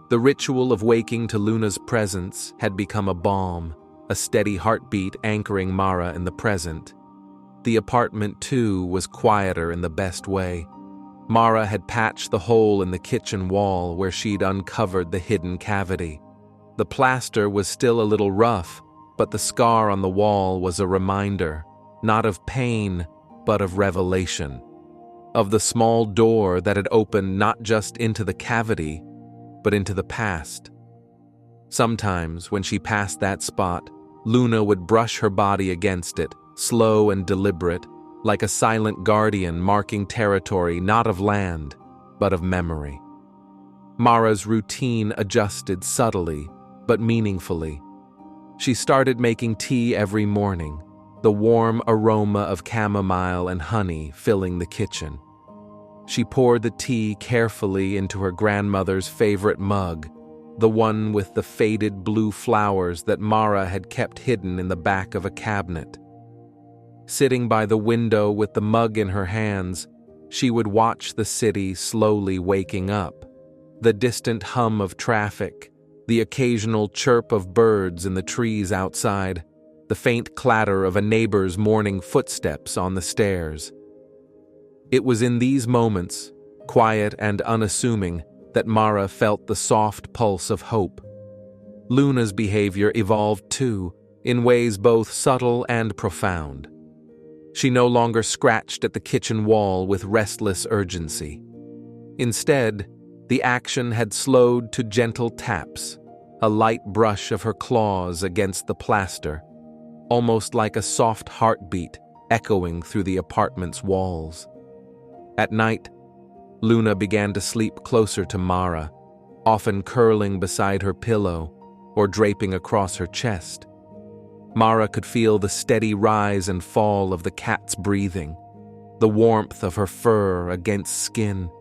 The ritual of waking to Luna's presence had become a balm, a steady heartbeat anchoring Mara in the present. The apartment, too, was quieter in the best way. Mara had patched the hole in the kitchen wall where she'd uncovered the hidden cavity. The plaster was still a little rough, but the scar on the wall was a reminder, not of pain, but of revelation. Of the small door that had opened not just into the cavity, but into the past. Sometimes, when she passed that spot, Luna would brush her body against it, slow and deliberate, like a silent guardian marking territory not of land, but of memory. Mara's routine adjusted subtly, but meaningfully. She started making tea every morning, the warm aroma of chamomile and honey filling the kitchen. She poured the tea carefully into her grandmother's favorite mug, the one with the faded blue flowers that Mara had kept hidden in the back of a cabinet. Sitting by the window with the mug in her hands, she would watch the city slowly waking up. The distant hum of traffic, the occasional chirp of birds in the trees outside, the faint clatter of a neighbor's morning footsteps on the stairs. It was in these moments, quiet and unassuming, that Mara felt the soft pulse of hope. Luna's behavior evolved too, in ways both subtle and profound. She no longer scratched at the kitchen wall with restless urgency. Instead, the action had slowed to gentle taps, a light brush of her claws against the plaster, almost like a soft heartbeat echoing through the apartment's walls. At night, Luna began to sleep closer to Mara, often curling beside her pillow or draping across her chest. Mara could feel the steady rise and fall of the cat's breathing, the warmth of her fur against skin,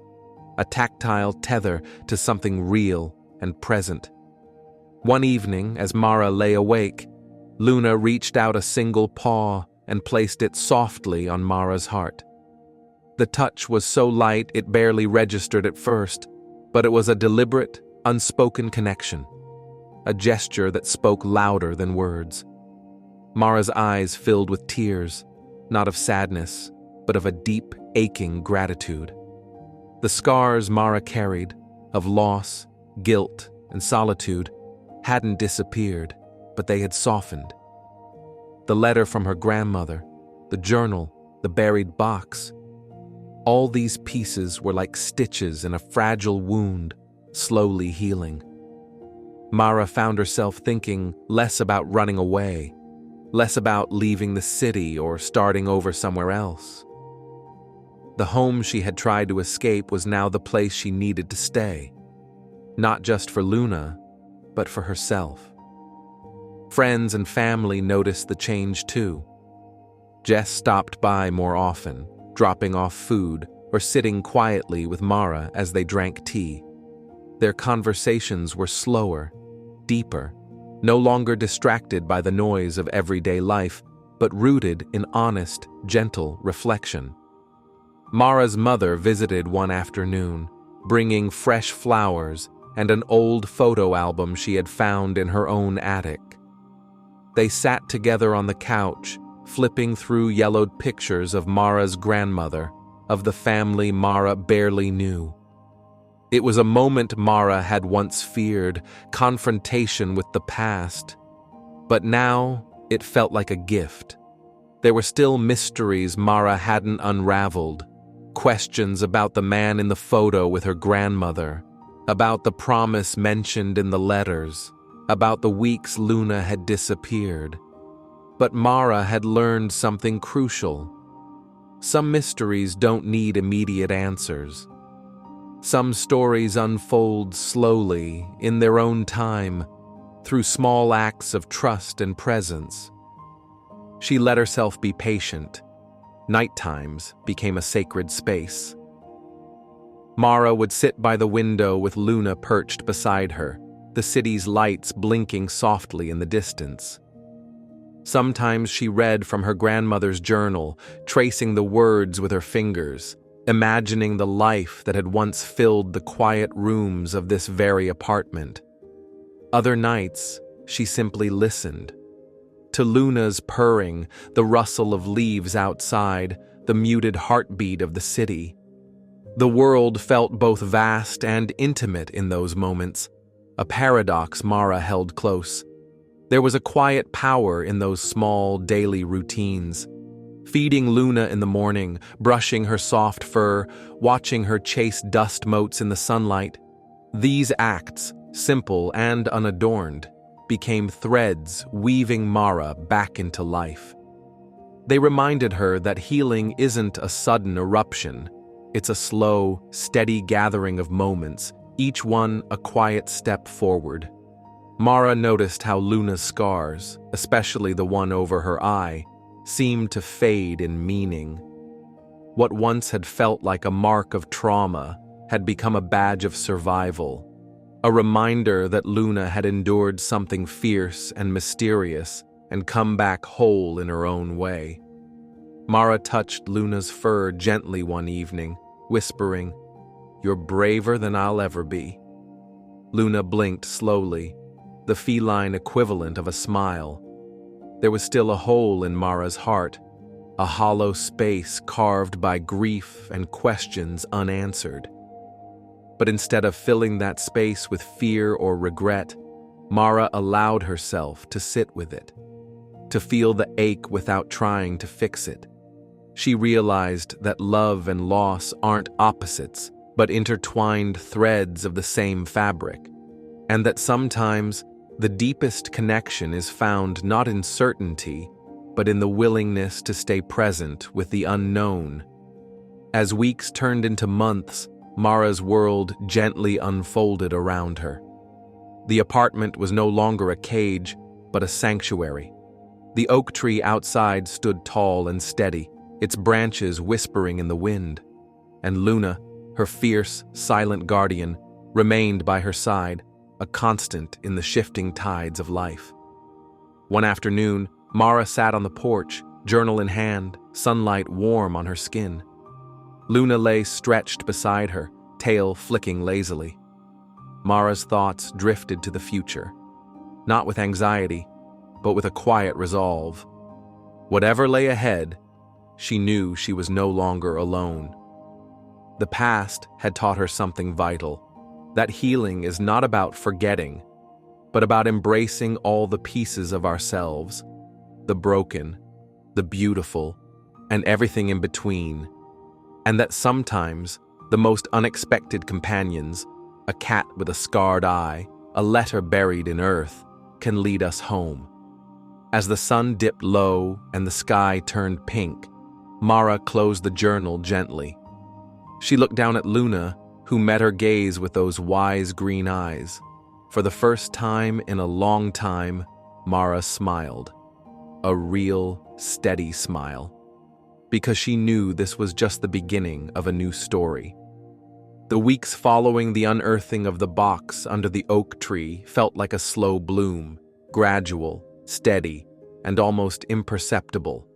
a tactile tether to something real and present. One evening, as Mara lay awake, Luna reached out a single paw and placed it softly on Mara's heart. The touch was so light it barely registered at first, but it was a deliberate, unspoken connection, a gesture that spoke louder than words. Mara's eyes filled with tears, not of sadness, but of a deep, aching gratitude. The scars Mara carried, of loss, guilt, and solitude, hadn't disappeared, but they had softened. The letter from her grandmother, the journal, the buried box, all these pieces were like stitches in a fragile wound, slowly healing. Mara found herself thinking less about running away, less about leaving the city or starting over somewhere else. The home she had tried to escape was now the place she needed to stay, not just for Luna, but for herself. Friends and family noticed the change too. Jess stopped by more often, dropping off food or sitting quietly with Mara as they drank tea. Their conversations were slower, deeper, no longer distracted by the noise of everyday life, but rooted in honest, gentle reflection. Mara's mother visited one afternoon, bringing fresh flowers and an old photo album she had found in her own attic. They sat together on the couch, flipping through yellowed pictures of Mara's grandmother, of the family Mara barely knew. It was a moment Mara had once feared, confrontation with the past. But now it felt like a gift. There were still mysteries Mara hadn't unraveled, questions about the man in the photo with her grandmother, about the promise mentioned in the letters, about the weeks Luna had disappeared. But Mara had learned something crucial. Some mysteries don't need immediate answers. Some stories unfold slowly, in their own time, through small acts of trust and presence. She let herself be patient. Night times became a sacred space. Mara would sit by the window with Luna perched beside her, the city's lights blinking softly in the distance. Sometimes she read from her grandmother's journal, tracing the words with her fingers, imagining the life that had once filled the quiet rooms of this very apartment. Other nights, she simply listened. To Luna's purring, the rustle of leaves outside, the muted heartbeat of the city. The world felt both vast and intimate in those moments, a paradox Mara held close. There was a quiet power in those small daily routines. Feeding Luna in the morning, brushing her soft fur, watching her chase dust motes in the sunlight. These acts, simple and unadorned, became threads weaving Mara back into life. They reminded her that healing isn't a sudden eruption. It's a slow, steady gathering of moments, each one a quiet step forward. Mara noticed how Luna's scars, especially the one over her eye, seemed to fade in meaning. What once had felt like a mark of trauma had become a badge of survival, a reminder that Luna had endured something fierce and mysterious and come back whole in her own way. Mara touched Luna's fur gently one evening, whispering, "You're braver than I'll ever be." Luna blinked slowly, the feline equivalent of a smile. There was still a hole in Mara's heart, a hollow space carved by grief and questions unanswered. But instead of filling that space with fear or regret, Mara allowed herself to sit with it, to feel the ache without trying to fix it. She realized that love and loss aren't opposites, but intertwined threads of the same fabric, and that sometimes the deepest connection is found not in certainty, but in the willingness to stay present with the unknown. As weeks turned into months, Mara's world gently unfolded around her. The apartment was no longer a cage, but a sanctuary. The oak tree outside stood tall and steady, its branches whispering in the wind. And Luna, her fierce, silent guardian, remained by her side, a constant in the shifting tides of life. One afternoon, Mara sat on the porch, journal in hand, sunlight warm on her skin. Luna lay stretched beside her, tail flicking lazily. Mara's thoughts drifted to the future, not with anxiety, but with a quiet resolve. Whatever lay ahead, she knew she was no longer alone. The past had taught her something vital, that healing is not about forgetting, but about embracing all the pieces of ourselves, the broken, the beautiful, and everything in between, and that sometimes the most unexpected companions, a cat with a scarred eye, a letter buried in earth, can lead us home. As the sun dipped low and the sky turned pink, Mara closed the journal gently. She looked down at Luna, who met her gaze with those wise green eyes. For the first time in a long time, Mara smiled. A real, steady smile. Because she knew this was just the beginning of a new story. The weeks following the unearthing of the box under the oak tree felt like a slow bloom, gradual, steady, and almost imperceptible.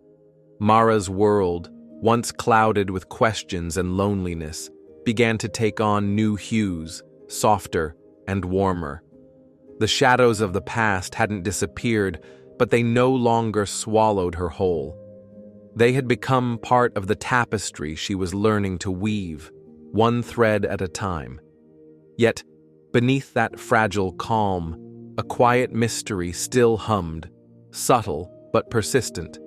Mara's world, once clouded with questions and loneliness, began to take on new hues, softer and warmer. The shadows of the past hadn't disappeared, but they no longer swallowed her whole. They had become part of the tapestry she was learning to weave, one thread at a time. Yet, beneath that fragile calm, a quiet mystery still hummed, subtle but persistent.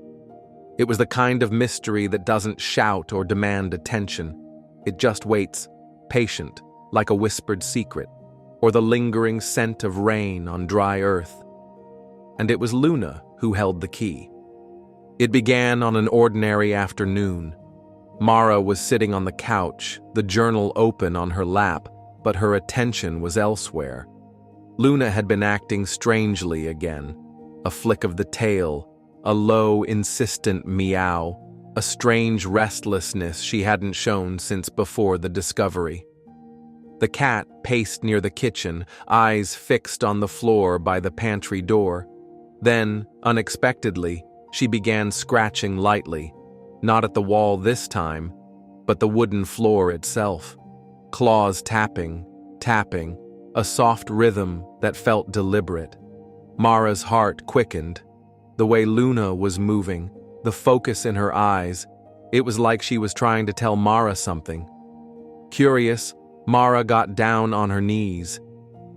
It was the kind of mystery that doesn't shout or demand attention. It just waits, patient, like a whispered secret, or the lingering scent of rain on dry earth. And it was Luna who held the key. It began on an ordinary afternoon. Mara was sitting on the couch, the journal open on her lap, but her attention was elsewhere. Luna had been acting strangely again. A flick of the tail, a low, insistent meow, a strange restlessness she hadn't shown since before the discovery. The cat paced near the kitchen, eyes fixed on the floor by the pantry door. Then, unexpectedly, she began scratching lightly, not at the wall this time, but the wooden floor itself. Claws tapping, tapping, a soft rhythm that felt deliberate. Mara's heart quickened. The way Luna was moving, the focus in her eyes, it was like she was trying to tell Mara something. Curious, Mara got down on her knees.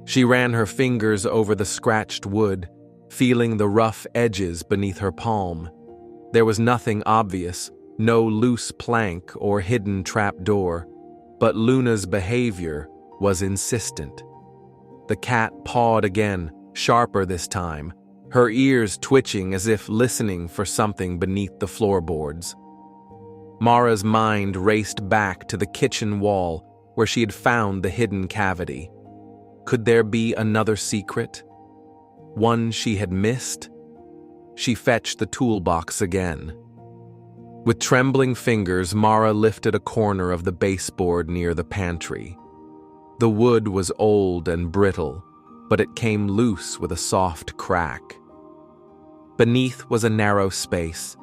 She ran her fingers over the scratched wood, feeling the rough edges beneath her palm. There was nothing obvious, no loose plank or hidden trapdoor, but Luna's behavior was insistent. The cat pawed again, sharper this time, her ears twitching as if listening for something beneath the floorboards. Mara's mind raced back to the kitchen wall where she had found the hidden cavity. Could there be another secret? One she had missed? She fetched the toolbox again. With trembling fingers, Mara lifted a corner of the baseboard near the pantry. The wood was old and brittle, but it came loose with a soft crack. Beneath was a narrow space,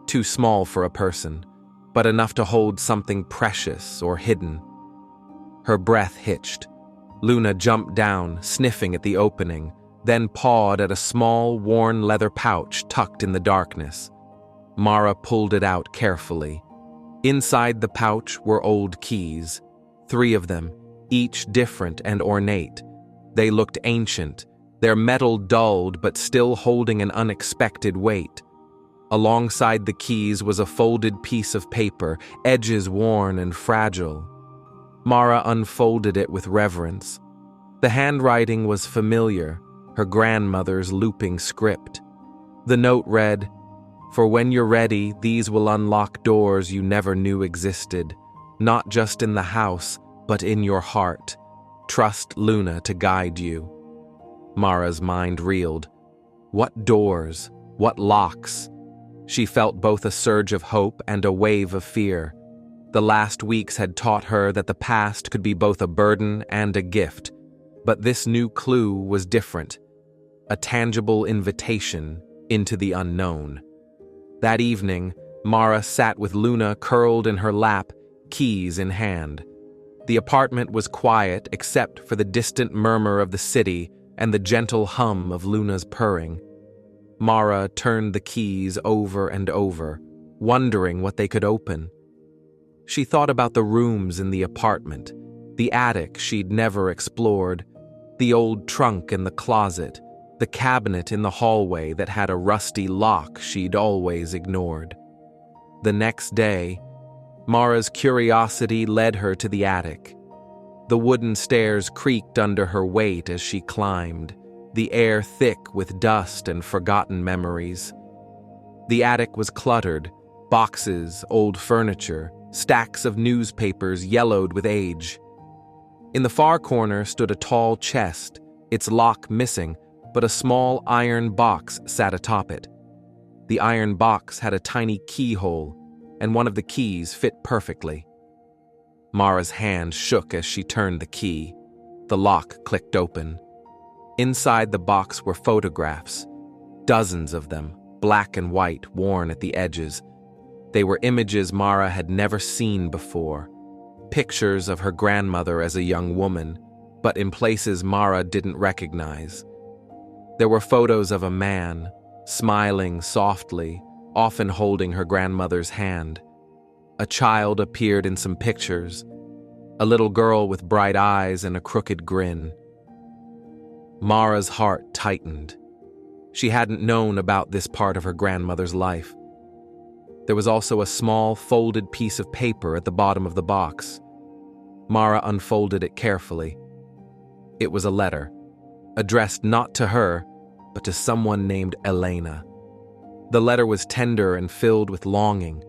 too small for a person, but enough to hold something precious or hidden. Her breath hitched. Luna jumped down, sniffing at the opening, then pawed at a small, worn leather pouch tucked in the darkness. Mara pulled it out carefully. Inside the pouch were old keys, 3 of them, each different and ornate. They looked ancient, their metal dulled but still holding an unexpected weight. Alongside the keys was a folded piece of paper, edges worn and fragile. Mara unfolded it with reverence. The handwriting was familiar, her grandmother's looping script. The note read, For when you're ready, these will unlock doors you never knew existed, not just in the house, but in your heart. Trust Luna to guide you." Mara's mind reeled. What doors? What locks? She felt both a surge of hope and a wave of fear. The last weeks had taught her that the past could be both a burden and a gift, but this new clue was different, a tangible invitation into the unknown. That evening, Mara sat with Luna curled in her lap, keys in hand. The apartment was quiet except for the distant murmur of the city and the gentle hum of Luna's purring. Mara turned the keys over and over, wondering what they could open. She thought about the rooms in the apartment, the attic she'd never explored, the old trunk in the closet, the cabinet in the hallway that had a rusty lock she'd always ignored. The next day, Mara's curiosity led her to the attic. The wooden stairs creaked under her weight as she climbed, the air thick with dust and forgotten memories. The attic was cluttered, boxes, old furniture, stacks of newspapers yellowed with age. In the far corner stood a tall chest, its lock missing, but a small iron box sat atop it. The iron box had a tiny keyhole, and one of the keys fit perfectly. Mara's hand shook as she turned the key. The lock clicked open. Inside the box were photographs, dozens of them, black and white, worn at the edges. They were images Mara had never seen before, pictures of her grandmother as a young woman, but in places Mara didn't recognize. There were photos of a man, smiling softly, often holding her grandmother's hand. A child appeared in some pictures, a little girl with bright eyes and a crooked grin. Mara's heart tightened. She hadn't known about this part of her grandmother's life. There was also a small, folded piece of paper at the bottom of the box. Mara unfolded it carefully. It was a letter, addressed not to her, but to someone named Elena. The letter was tender and filled with longing.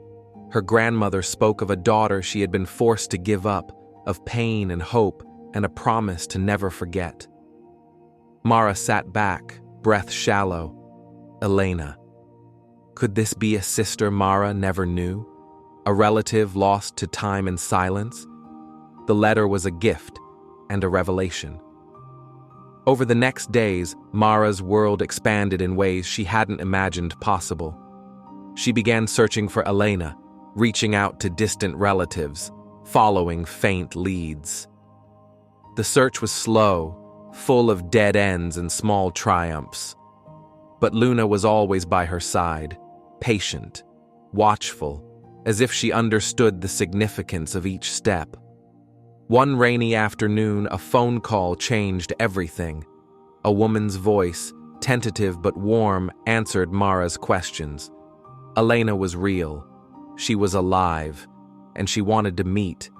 Her grandmother spoke of a daughter she had been forced to give up, of pain and hope, and a promise to never forget. Mara sat back, breath shallow. Elena. Could this be a sister Mara never knew? A relative lost to time and silence? The letter was a gift and a revelation. Over the next days, Mara's world expanded in ways she hadn't imagined possible. She began searching for Elena, reaching out to distant relatives, following faint leads. The search was slow, full of dead ends and small triumphs. But Luna was always by her side, patient, watchful, as if she understood the significance of each step. One rainy afternoon, a phone call changed everything. A woman's voice, tentative but warm, answered Mara's questions. Elena was real. She was alive, and she wanted to meet.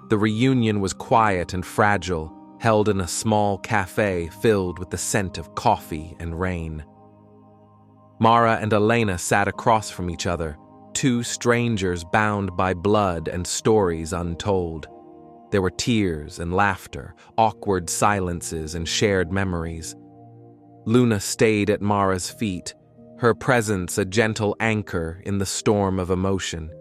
The reunion was quiet and fragile, held in a small cafe filled with the scent of coffee and rain. Mara and Elena sat across from each other, two strangers bound by blood and stories untold. There were tears and laughter, awkward silences and shared memories. Luna stayed at Mara's feet, her presence a gentle anchor in the storm of emotion.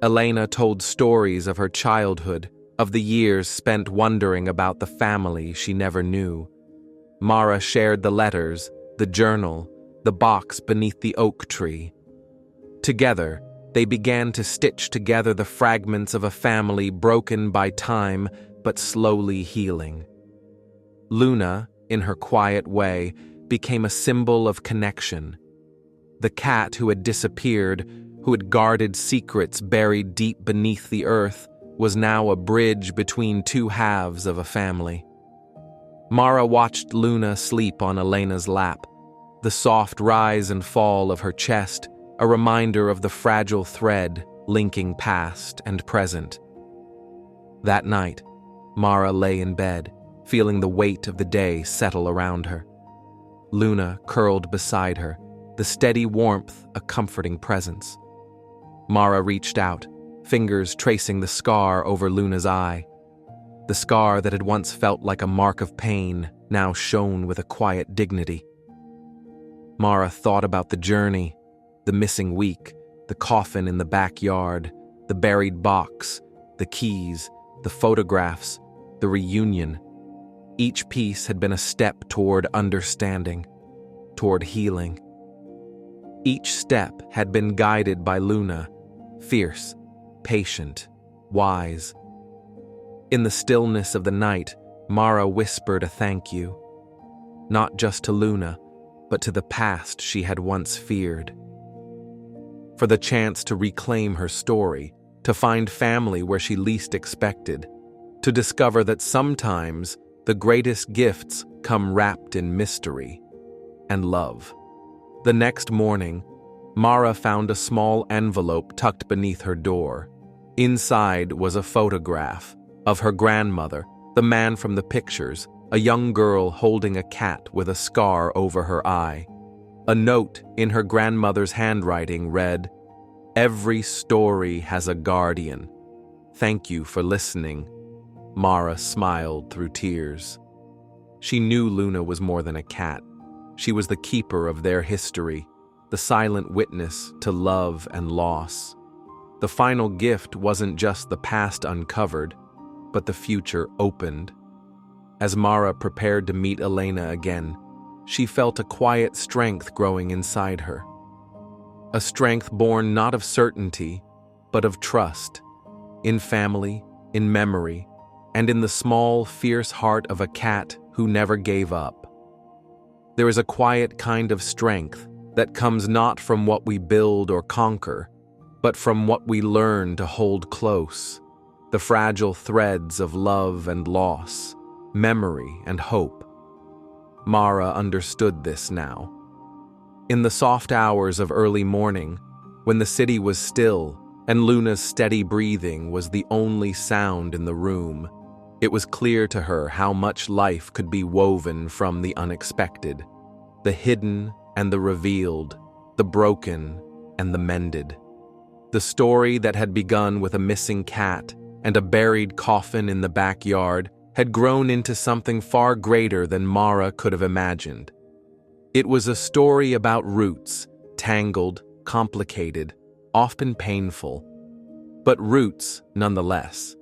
Elena told stories of her childhood, of the years spent wondering about the family she never knew. Mara shared the letters, the journal, the box beneath the oak tree. Together, they began to stitch together the fragments of a family broken by time but slowly healing. Luna, in her quiet way, became a symbol of connection. The cat who had disappeared, who had guarded secrets buried deep beneath the earth, was now a bridge between two halves of a family. Mara watched Luna sleep on Elena's lap, the soft rise and fall of her chest, a reminder of the fragile thread linking past and present. That night, Mara lay in bed, feeling the weight of the day settle around her. Luna curled beside her, the steady warmth a comforting presence. Mara reached out, fingers tracing the scar over Luna's eye. The scar that had once felt like a mark of pain now shone with a quiet dignity. Mara thought about the journey, the missing week, the coffin in the backyard, the buried box, the keys, the photographs, the reunion. Each piece had been a step toward understanding, toward healing. Each step had been guided by Luna, fierce, patient, wise. In the stillness of the night, Mara whispered a thank you, not just to Luna, but to the past she had once feared. For the chance to reclaim her story, to find family where she least expected, to discover that sometimes the greatest gifts come wrapped in mystery and love. The next morning, Mara found a small envelope tucked beneath her door. Inside was a photograph of her grandmother, the man from the pictures, a young girl holding a cat with a scar over her eye. A note in her grandmother's handwriting read, "Every story has a guardian. Thank you for listening." Mara smiled through tears. She knew Luna was more than a cat. She was the keeper of their history, the silent witness to love and loss. The final gift wasn't just the past uncovered, but the future opened. As Mara prepared to meet Elena again, she felt a quiet strength growing inside her. A strength born not of certainty, but of trust, in family, in memory, and in the small, fierce heart of a cat who never gave up. There is a quiet kind of strength that comes not from what we build or conquer, but from what we learn to hold close, the fragile threads of love and loss, memory and hope. Mara understood this now. In the soft hours of early morning, when the city was still and Luna's steady breathing was the only sound in the room, it was clear to her how much life could be woven from the unexpected, the hidden and the revealed, the broken and the mended. The story that had begun with a missing cat and a buried coffin in the backyard had grown into something far greater than Mara could have imagined. It was a story about roots, tangled, complicated, often painful, but roots nonetheless.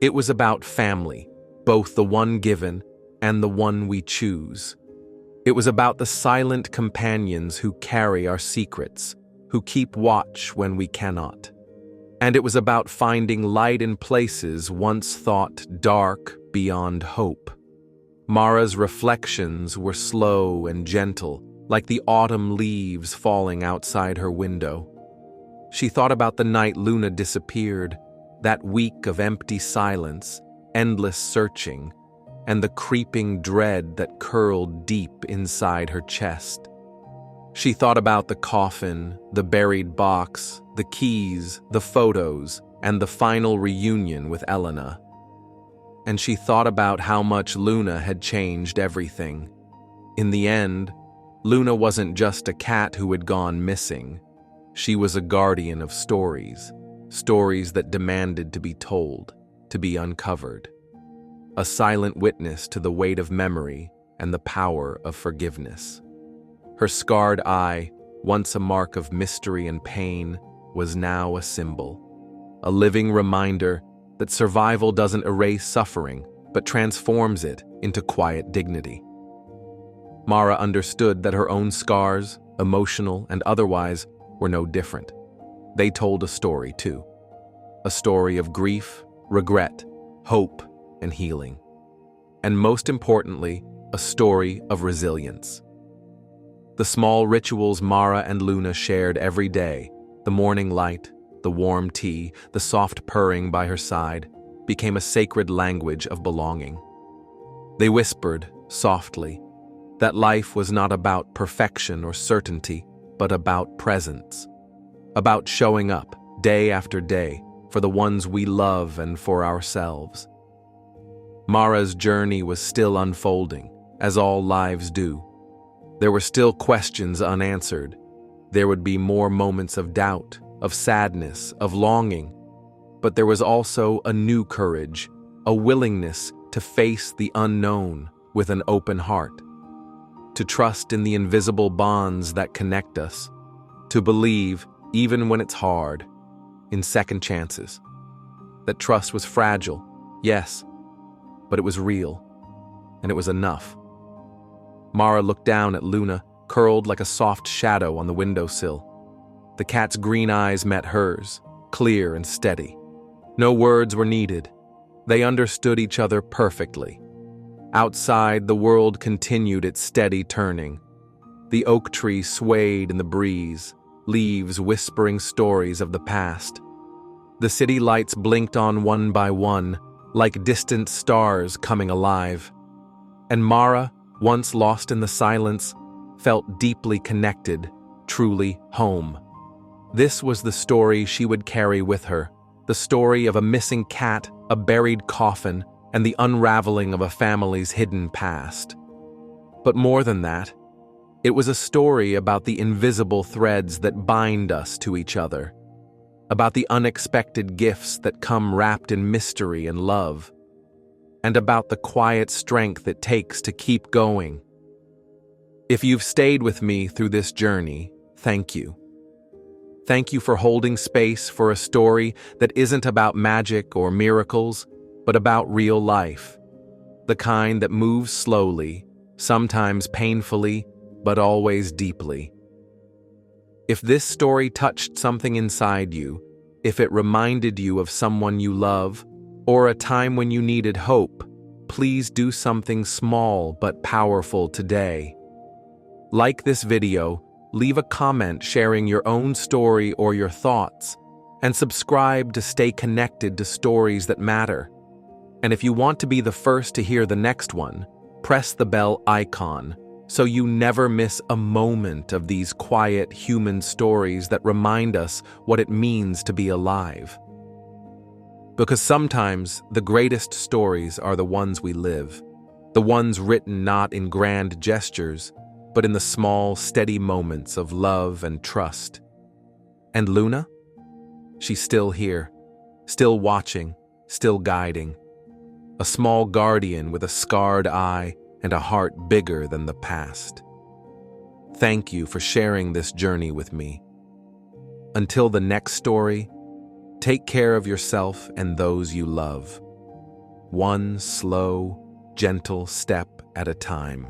It was about family, both the one given and the one we choose. It was about the silent companions who carry our secrets, who keep watch when we cannot. And it was about finding light in places once thought dark beyond hope. Mara's reflections were slow and gentle, like the autumn leaves falling outside her window. She thought about the night Luna disappeared, that week of empty silence, endless searching, and the creeping dread that curled deep inside her chest. She thought about the coffin, the buried box, the keys, the photos, and the final reunion with Elena. And she thought about how much Luna had changed everything. In the end, Luna wasn't just a cat who had gone missing. She was a guardian of stories, stories that demanded to be told, to be uncovered. A silent witness to the weight of memory and the power of forgiveness. Her scarred eye, once a mark of mystery and pain, was now a symbol, a living reminder that survival doesn't erase suffering, but transforms it into quiet dignity. Mara understood that her own scars, emotional and otherwise, were no different. They told a story too. A story of grief, regret, hope, and healing. And most importantly, a story of resilience. The small rituals Mara and Luna shared every day, the morning light, the warm tea, the soft purring by her side, became a sacred language of belonging. They whispered, softly, that life was not about perfection or certainty, but about presence. About showing up, day after day, for the ones we love and for ourselves. Mara's journey was still unfolding, as all lives do. There were still questions unanswered. There would be more moments of doubt, of sadness, of longing. But there was also a new courage, a willingness to face the unknown with an open heart, to trust in the invisible bonds that connect us, to believe, even when it's hard, in second chances. That trust was fragile, yes, but it was real, and it was enough. Mara looked down at Luna, curled like a soft shadow on the windowsill. The cat's green eyes met hers, clear and steady. No words were needed. They understood each other perfectly. Outside, the world continued its steady turning. The oak tree swayed in the breeze, leaves whispering stories of the past. The city lights blinked on one by one, like distant stars coming alive. And Mara, once lost in the silence, felt deeply connected, truly home. This was the story she would carry with her, the story of a missing cat, a buried coffin, and the unraveling of a family's hidden past. But more than that, it was a story about the invisible threads that bind us to each other, about the unexpected gifts that come wrapped in mystery and love, and about the quiet strength it takes to keep going. If you've stayed with me through this journey, thank you. Thank you for holding space for a story that isn't about magic or miracles, but about real life. The kind that moves slowly, sometimes painfully, but always deeply. If this story touched something inside you, if it reminded you of someone you love, or a time when you needed hope, please do something small but powerful today. Like this video, leave a comment sharing your own story or your thoughts, and subscribe to stay connected to stories that matter. And if you want to be the first to hear the next one, press the bell icon so you never miss a moment of these quiet human stories that remind us what it means to be alive. Because sometimes the greatest stories are the ones we live, the ones written not in grand gestures, but in the small, steady moments of love and trust. And Luna? She's still here, still watching, still guiding. A small guardian with a scarred eye and a heart bigger than the past. Thank you for sharing this journey with me. Until the next story, take care of yourself and those you love. One slow, gentle step at a time.